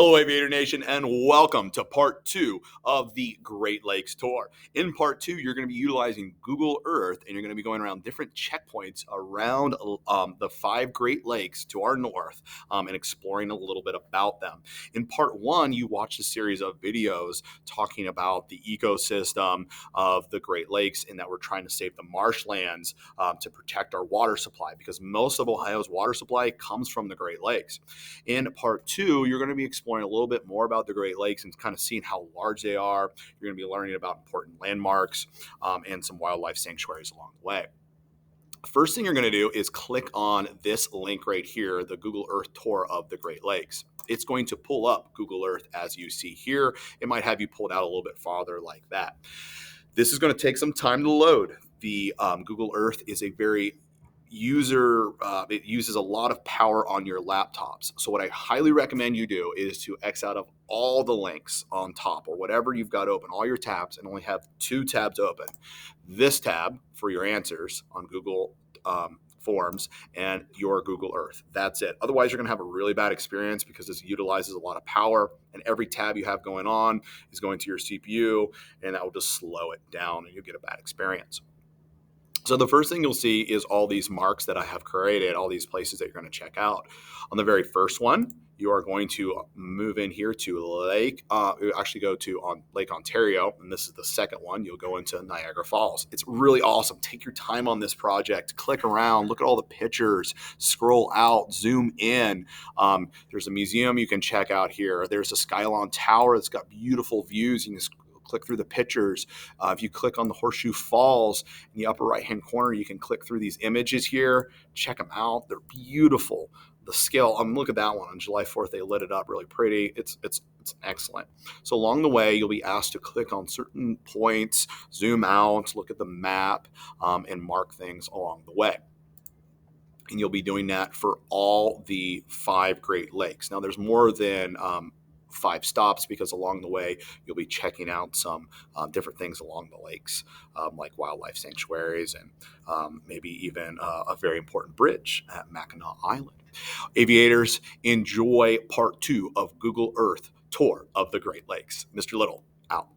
Hello, Aviator Nation, and welcome to part two of the Great Lakes Tour. In part two, you're going to be utilizing Google Earth, and you're going to be going around different checkpoints around the 5 Great Lakes to our north and exploring a little bit about them. In part one, you watched a series of videos talking about the ecosystem of the Great Lakes and that we're trying to save the marshlands to protect our water supply because most of Ohio's water supply comes from the Great Lakes. In part two, you're going to be exploring a little bit more about the Great Lakes and kind of seeing how large they are. You're going to be learning about important landmarks and some wildlife sanctuaries along the way. First thing you're going to do is click on this link right here, the Google Earth tour of the Great Lakes. It's going to pull up Google Earth as you see here. It might have you pulled out a little bit farther like that. This is going to take some time to load. The Google Earth is a very it uses a lot of power on your laptops. So what I highly recommend you do is to X out of all the links on top or whatever you've got open, all your tabs, and only have 2 tabs open. This tab for your answers on Google Forms and your Google Earth. That's it. Otherwise, you're going to have a really bad experience because this utilizes a lot of power, and every tab you have going on is going to your CPU, and that will just slow it down, and you'll get a bad experience. So the first thing you'll see is all these marks that I have created, all these places that you're going to check out. On the very first one, you are going to move in here to Lake Ontario, and this is the second one. You'll go into Niagara Falls. It's really awesome. Take your time on this project. Click around, look at all the pictures, scroll out, zoom in. There's a museum you can check out here. There's a Skylon Tower that's got beautiful views. You can just click through the pictures. If you click on the Horseshoe Falls in the upper right-hand corner, you can click through these images here. Check them out. They're beautiful. The scale, look at that one. On July 4th, they lit it up really pretty. It's excellent. So along the way, you'll be asked to click on certain points, zoom out, look at the map, and mark things along the way. And you'll be doing that for all the 5 Great Lakes. Now, there's more than 5 stops because along the way you'll be checking out some different things along the lakes, like wildlife sanctuaries and maybe even a very important bridge at Mackinac Island. Aviators, enjoy part 2 of Google Earth tour of the Great Lakes. Mr. Little, out.